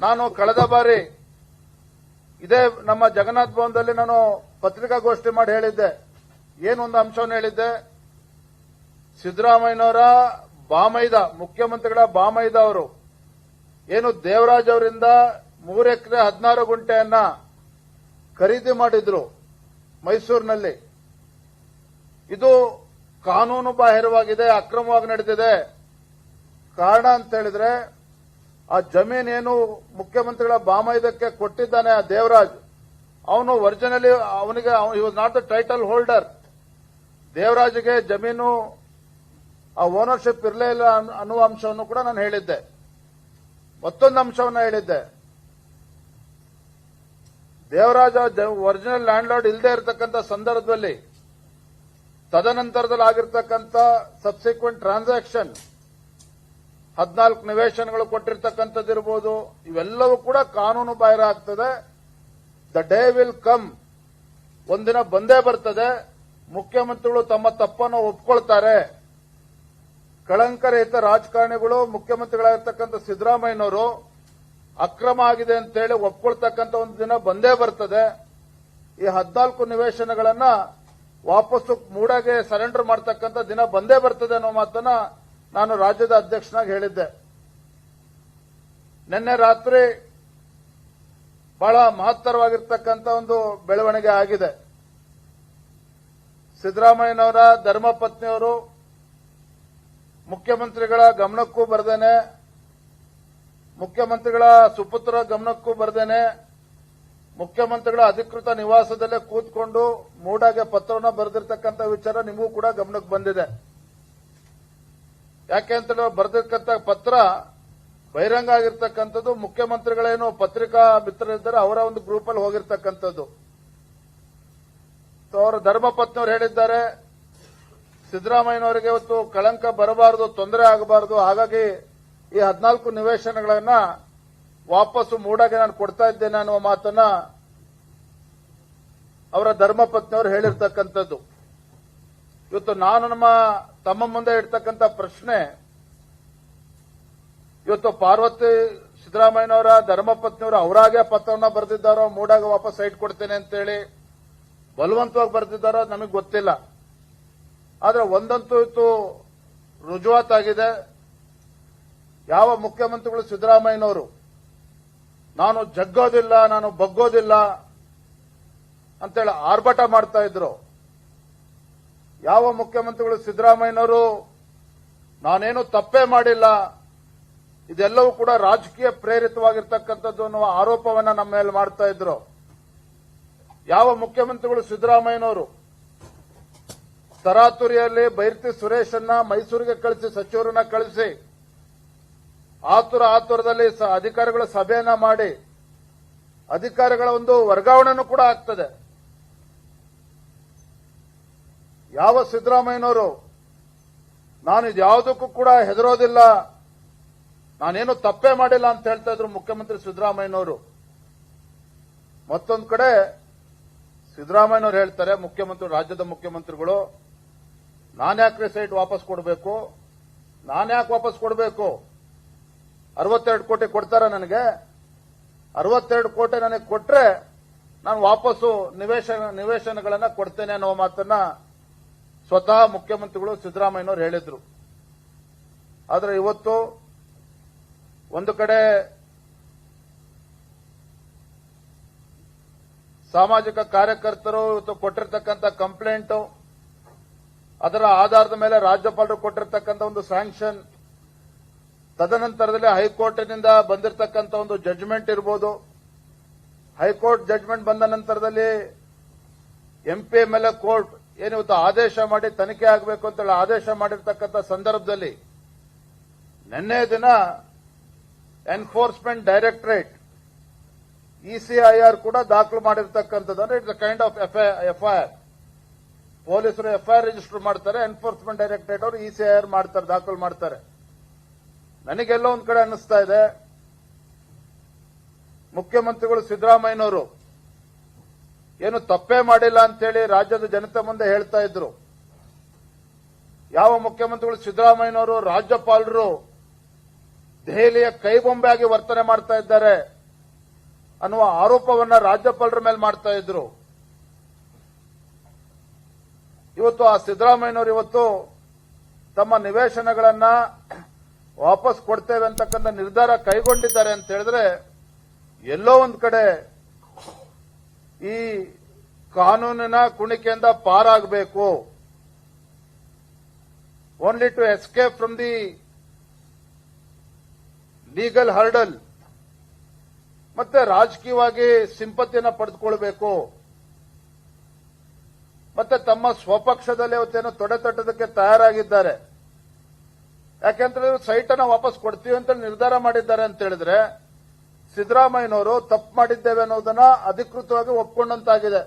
ನಾನು ಕಳೆದ ಬಾರಿ ಇದೇ ನಮ್ಮ ಜಗನ್ನಾಥ್ ಭವನದಲ್ಲಿ ನಾನು ಪತ್ರಿಕಾಗೋಷ್ಠಿ ಮಾಡಿ ಹೇಳಿದ್ದೆ. ಏನೊಂದು ಅಂಶವನ್ನು ಹೇಳಿದ್ದೆ, ಸಿದ್ದರಾಮಯ್ಯನವರ ಬಾಮೈದ, ಮುಖ್ಯಮಂತ್ರಿಗಳ ಬಾಮೈದ ಅವರು ಏನು ದೇವರಾಜ್ ಅವರಿಂದ 3 ಎಕರೆ 16 ಗುಂಟೆಯನ್ನ ಖರೀದಿ ಮಾಡಿದ್ರು ಮೈಸೂರಿನಲ್ಲಿ. ಇದು ಕಾನೂನು ಬಾಹಿರವಾಗಿದೆ, ಅಕ್ರಮವಾಗಿ ನಡೆದಿದೆ. ಕಾರಣ ಅಂತ ಹೇಳಿದ್ರೆ ಆ ಜಮೀನೇನು ಮುಖ್ಯಮಂತ್ರಿಗಳ ಬಾಮೈದಕ್ಕೆ ಕೊಟ್ಟಿದ್ದಾನೆ ಆ ದೇವರಾಜ್, ಅವನು ಒರಿಜಿನಲಿ ಅವನಿಗೆ he was not the title holder. ದೇವರಾಜ್ಗೆ ಜಮೀನು ಆ ಓನರ್ಶಿಪ್ ಇರಲೇ ಇಲ್ಲ ಅನ್ನುವ ಅಂಶವನ್ನು ಕೂಡ ನಾನು ಹೇಳಿದ್ದೆ. ಮತ್ತೊಂದು ಅಂಶವನ್ನು ಹೇಳಿದ್ದೆ, ದೇವರಾಜ ಒರಿಜಿನಲ್ ಲ್ಯಾಂಡ್ ಲಾರ್ಡ್ ಇಲ್ಲದೆ ಇರತಕ್ಕಂಥ ಸಂದರ್ಭದಲ್ಲಿ ತದನಂತರದಲ್ಲಿ ಆಗಿರ್ತಕ್ಕಂಥ ಸಬ್ಸಿಕ್ವೆಂಟ್ ಟ್ರಾನ್ಸಾಕ್ಷನ್ 14 ನಿವೇಶನಗಳು ಕೊಟ್ಟಿರ್ತಕ್ಕಂಥದ್ದಿರಬಹುದು, ಇವೆಲ್ಲವೂ ಕೂಡ ಕಾನೂನು ಬಾಹಿರ ಆಗ್ತದೆ. ದ ಡೇ ವಿಲ್ ಕಮ್, ಒಂದಿನ ಬಂದೇ ಬರ್ತದೆ, ಮುಖ್ಯಮಂತ್ರಿಗಳು ತಮ್ಮ ತಪ್ಪನ್ನು ಒಪ್ಕೊಳ್ತಾರೆ. ಕಳಂಕರಹಿತ ರಾಜಕಾರಣಿಗಳು ಮುಖ್ಯಮಂತ್ರಿಗಳಾಗಿರ್ತಕ್ಕಂಥ ಸಿದ್ದರಾಮಯ್ಯನವರು ಅಕ್ರಮ ಆಗಿದೆ ಅಂತೇಳಿ ಒಪ್ಕೊಳ್ತಕ್ಕಂಥ ಒಂದು ದಿನ ಬಂದೇ ಬರ್ತದೆ. ಈ 14 ನಿವೇಶನಗಳನ್ನ ವಾಪಸ್ಸು ಮೂಡಾಗೆ ಸರೆಂಡರ್ ಮಾಡತಕ್ಕಂಥ ದಿನ ಬಂದೇ ಬರ್ತದೆ ಅನ್ನೋ ಮಾತನ್ನ ನಾನು ರಾಜ್ಯದ ಅಧ್ಯಕ್ಷನಾಗಿ ಹೇಳಿದ್ದೆ. ನಿನ್ನೆ ರಾತ್ರಿ ಬಹಳ ಮಹತ್ತರವಾಗಿರ್ತಕ್ಕಂಥ ಒಂದು ಬೆಳವಣಿಗೆ ಆಗಿದೆ. ಸಿದ್ದರಾಮಯ್ಯನವರ ಧರ್ಮಪತ್ನಿಯವರು ಮುಖ್ಯಮಂತ್ರಿಗಳ ಗಮನಕ್ಕೂ ಬರ್ದೇನೆ, ಮುಖ್ಯಮಂತ್ರಿಗಳ ಸುಪುತ್ರ ಗಮನಕ್ಕೂ ಬರ್ದೇನೆ, ಮುಖ್ಯಮಂತ್ರಿಗಳ ಅಧಿಕೃತ ನಿವಾಸದಲ್ಲೇ ಕೂತ್ಕೊಂಡು ಮೂಡಾಗೆ ಪತ್ರವನ್ನು ಬರೆದಿರ್ತಕ್ಕಂಥ ವಿಚಾರ ನಿಮಗೂ ಕೂಡ ಗಮನಕ್ಕೆ ಬಂದಿದೆ. ಯಾಕೆ ಅಂತ ಬರೆದಿರ್ತಕ್ಕಂಥ ಪತ್ರ ಬಹಿರಂಗ ಆಗಿರ್ತಕ್ಕಂಥದ್ದು, ಮುಖ್ಯಮಂತ್ರಿಗಳೇನು ಪತ್ರಿಕಾ ಮಿತ್ರರಿದ್ದಾರೆ ಅವರ ಒಂದು ಗ್ರೂಪ್ ಅಲ್ಲಿ ಹೋಗಿರ್ತಕ್ಕಂಥದ್ದು. ಅವರ ಧರ್ಮಪತ್ನಿಯವರು ಹೇಳಿದ್ದಾರೆ, ಸಿದ್ದರಾಮಯ್ಯನವರಿಗೆ ಇವತ್ತು ಕಳಂಕ ಬರಬಾರದು, ತೊಂದರೆ ಆಗಬಾರದು, ಹಾಗಾಗಿ ಈ 14 ನಿವೇಶನಗಳನ್ನ ವಾಪಸ್ಸು ಮೂಡಾಗೆ ನಾನು ಕೊಡ್ತಾ ಇದ್ದೇನೆ ಅನ್ನುವ ಮಾತನ್ನ ಅವರ ಧರ್ಮಪತ್ನಿಯವರು ಹೇಳಿರ್ತಕ್ಕಂಥದ್ದು. ಇವತ್ತು ನಾನು ನಮ್ಮ ತಮ್ಮ ಮುಂದೆ ಇಡ್ತಕ್ಕಂಥ ಪ್ರಶ್ನೆ, ಇವತ್ತು ಪಾರ್ವತಿ ಸಿದ್ದರಾಮಯ್ಯನವರ ಧರ್ಮಪತ್ನಿಯವರು ಅವರಾಗೆ ಪತ್ರವನ್ನ ಬರೆದಿದ್ದಾರೋ ಮೂಡಾಗೆ ವಾಪಸ್ ಸೈಟ್ ಕೊಡ್ತೇನೆ ಅಂತೇಳಿ ಬಲವಂತವಾಗಿ ಬರೆದಿದ್ದಾರೋ ನಮಗೆ ಗೊತ್ತಿಲ್ಲ. ಆದ್ರೆ ಒಂದಂತೂ ಇವತ್ತು ರುಜುವಾತಾಗಿದೆ, ಯಾವ ಮುಖ್ಯಮಂತ್ರಿಗಳು ಸಿದ್ದರಾಮಯ್ಯನವರು ನಾನು ಜಗ್ಗೋದಿಲ್ಲ, ನಾನು ಬಗ್ಗೋದಿಲ್ಲ ಅಂತೇಳಿ ಆರ್ಭಟ ಮಾಡ್ತಾ ಇದ್ರು, ಯಾವ ಮುಖ್ಯಮಂತ್ರಿಗಳು ಸಿದ್ದರಾಮಯ್ಯನವರು ನಾನೇನು ತಪ್ಪೇ ಮಾಡಿಲ್ಲ, ಇದೆಲ್ಲವೂ ಕೂಡ ರಾಜಕೀಯ ಪ್ರೇರಿತವಾಗಿರ್ತಕ್ಕಂಥದ್ದು ಅನ್ನುವ ಆರೋಪವನ್ನ ನಮ್ಮ ಮೇಲೆ ಮಾಡ್ತಾ ಇದ್ರು, ಯಾವ ಮುಖ್ಯಮಂತ್ರಿಗಳು ಸಿದ್ದರಾಮಯ್ಯನವರು ತರಾತುರಿಯಲ್ಲಿ ಬೈರ್ತಿ ಸುರೇಶನ್ನ ಮೈಸೂರಿಗೆ ಕಳಿಸಿ, ಸಚಿವರನ್ನ ಕಳಿಸಿ, ಆತುರದಲ್ಲಿ ಅಧಿಕಾರಿಗಳ ಸಭೆಯನ್ನ ಮಾಡಿ ಅಧಿಕಾರಿಗಳ ಒಂದು ವರ್ಗಾವಣೆನೂ ಕೂಡ ಆಗ್ತದೆ. ಯಾವ ಸಿದ್ದರಾಮಯ್ಯನವರು ನಾನು ಇದ್ಯಾವುದಕ್ಕೂ ಕೂಡ ಹೆದರೋದಿಲ್ಲ, ನಾನೇನು ತಪ್ಪೇ ಮಾಡಿಲ್ಲ ಅಂತ ಹೇಳ್ತಾ ಇದ್ರು ಮುಖ್ಯಮಂತ್ರಿ ಸಿದ್ದರಾಮಯ್ಯನವರು. ಮತ್ತೊಂದು ಕಡೆ ಸಿದ್ದರಾಮಯ್ಯನವರು ಹೇಳ್ತಾರೆ, ಮುಖ್ಯಮಂತ್ರಿ ರಾಜ್ಯದ ಮುಖ್ಯಮಂತ್ರಿಗಳು, ನಾನ್ಯಾಕ್ರೆ ಸೈಟ್ ವಾಪಸ್ ಕೊಡಬೇಕು, ನಾನ್ಯಾಕೆ ವಾಪಸ್ ಕೊಡಬೇಕು, 62 ಕೋಟಿ ಕೊಡ್ತಾರ ನನಗೆ, 62 ಕೋಟಿ ನನಗೆ ಕೊಟ್ರೆ ನಾನು ವಾಪಸ್ಸು ನಿವೇಶನಗಳನ್ನ ಕೊಡ್ತೇನೆ ಅನ್ನೋ ಮಾತನ್ನ ಸ್ವತಃ ಮುಖ್ಯಮಂತ್ರಿಗಳು ಸಿದ್ದರಾಮಯ್ಯನವರು ಹೇಳಿದ್ರು. ಆದ್ರೆ ಇವತ್ತು ಒಂದು ಕಡೆ ಸಾಮಾಜಿಕ ಕಾರ್ಯಕರ್ತರು ಇವತ್ತು ಕೊಟ್ಟಿರ್ತಕ್ಕಂಥ ಕಂಪ್ಲೇಂಟ್, ಅದರ ಆಧಾರದ ಮೇಲೆ ರಾಜ್ಯಪಾಲರು ಕೊಟ್ಟಿರ್ತಕ್ಕಂಥ ಒಂದು ಸ್ಯಾಂಕ್ಷನ್, ತದನಂತರದಲ್ಲಿ ಹೈಕೋರ್ಟ್ನಿಂದ ಬಂದಿರತಕ್ಕಂಥ ಒಂದು ಜಡ್ಜ್ಮೆಂಟ್ ಇರಬಹುದು, ಹೈಕೋರ್ಟ್ ಜಡ್ಜ್ಮೆಂಟ್ ಬಂದ ನಂತರದಲ್ಲಿ ಎಂಪಿ ಎಂಎಲ್ಎ ಕೋರ್ಟ್ ಏನಿವತ್ತು ಆದೇಶ ಮಾಡಿ ತನಿಖೆ ಆಗಬೇಕು ಅಂತೇಳಿ ಆದೇಶ ಮಾಡಿರ್ತಕ್ಕಂಥ ಸಂದರ್ಭದಲ್ಲಿ ನಿನ್ನೆ ದಿನ ಎನ್ಫೋರ್ಸ್ಮೆಂಟ್ ಡೈರೆಕ್ಟರೇಟ್ ಇಸಿಐಆರ್ ಕೂಡ ದಾಖಲು ಮಾಡಿರ್ತಕ್ಕಂಥದ್ದು. ಅಂದ್ರೆ it's a kind of FIR. ಪೊಲೀಸರು ಎಫ್ಐಆರ್ ರಿಜಿಸ್ಟರ್ ಮಾಡ್ತಾರೆ, ಎನ್ಫೋರ್ಸ್ಮೆಂಟ್ ಡೈರೆಕ್ಟರೇಟ್ ಅವರು ಇಸಿಐಆರ್ ಮಾಡ್ತಾರೆ, ದಾಖಲು ಮಾಡ್ತಾರೆ. ನನಗೆಲ್ಲೋ ಒಂದ್ ಕಡೆ ಅನ್ನಿಸ್ತಾ ಇದೆ, ಮುಖ್ಯಮಂತ್ರಿಗಳು ಸಿದ್ದರಾಮಯ್ಯನವರು ಏನು ತಪ್ಪೇ ಮಾಡಿಲ್ಲ ಅಂತೇಳಿ ರಾಜ್ಯದ ಜನತೆ ಮುಂದೆ ಹೇಳ್ತಾ ಇದ್ರು. ಯಾವ ಮುಖ್ಯಮಂತ್ರಿಗಳು ಸಿದ್ದರಾಮಯ್ಯನವರು ರಾಜ್ಯಪಾಲರು ದೆಹಲಿಯ ಕೈಬೊಂಬೆಯಾಗಿ ವರ್ತನೆ ಮಾಡ್ತಾ ಇದ್ದಾರೆ ಅನ್ನುವ ಆರೋಪವನ್ನ ರಾಜ್ಯಪಾಲರ ಮೇಲೆ ಮಾಡ್ತಾ ಇದ್ರು. ಇವತ್ತು ಆ ಸಿದ್ದರಾಮಯ್ಯನವರು ಇವತ್ತು ತಮ್ಮ ನಿವೇಶನಗಳನ್ನ ವಾಪಸ್ ಕೊಡ್ತೇವೆ ಅಂತಕ್ಕಂಥ ನಿರ್ಧಾರ ಕೈಗೊಂಡಿದ್ದಾರೆ ಅಂತ ಹೇಳಿದ್ರೆ ಎಲ್ಲೋ ಒಂದ್ ಕಡೆ ಈ ಕಾನೂನಿನ ಕುಣಿಕೆಯಿಂದ ಪಾರಾಗಬೇಕು, only to escape from the legal hurdle, ಮತ್ತೆ ರಾಜಕೀಯವಾಗಿ ಸಿಂಪತಿಯನ್ನ ಪಡೆದುಕೊಳ್ಬೇಕು, ಮತ್ತೆ ತಮ್ಮ ಸ್ವಪಕ್ಷದಲ್ಲಿ ಇವತ್ತೇನು ತೊಡೆ ತಟ್ಟೋದಕ್ಕೆ ತಯಾರಾಗಿದ್ದಾರೆ. ಯಾಕೆಂದ್ರೆ ಸೈಟ್ ಅನ್ನ ವಾಪಸ್ ಕೊಡ್ತೀವಿ ಅಂತ ನಿರ್ಧಾರ ಮಾಡಿದ್ದಾರೆ ಅಂತ ಹೇಳಿದ್ರೆ ಸಿದ್ದರಾಮಯ್ಯನವರು ತಪ್ಪು ಮಾಡಿದ್ದೇವೆ ಅನ್ನೋದನ್ನ ಅಧಿಕೃತವಾಗಿ ಒಪ್ಕೊಂಡಂತಾಗಿದೆ.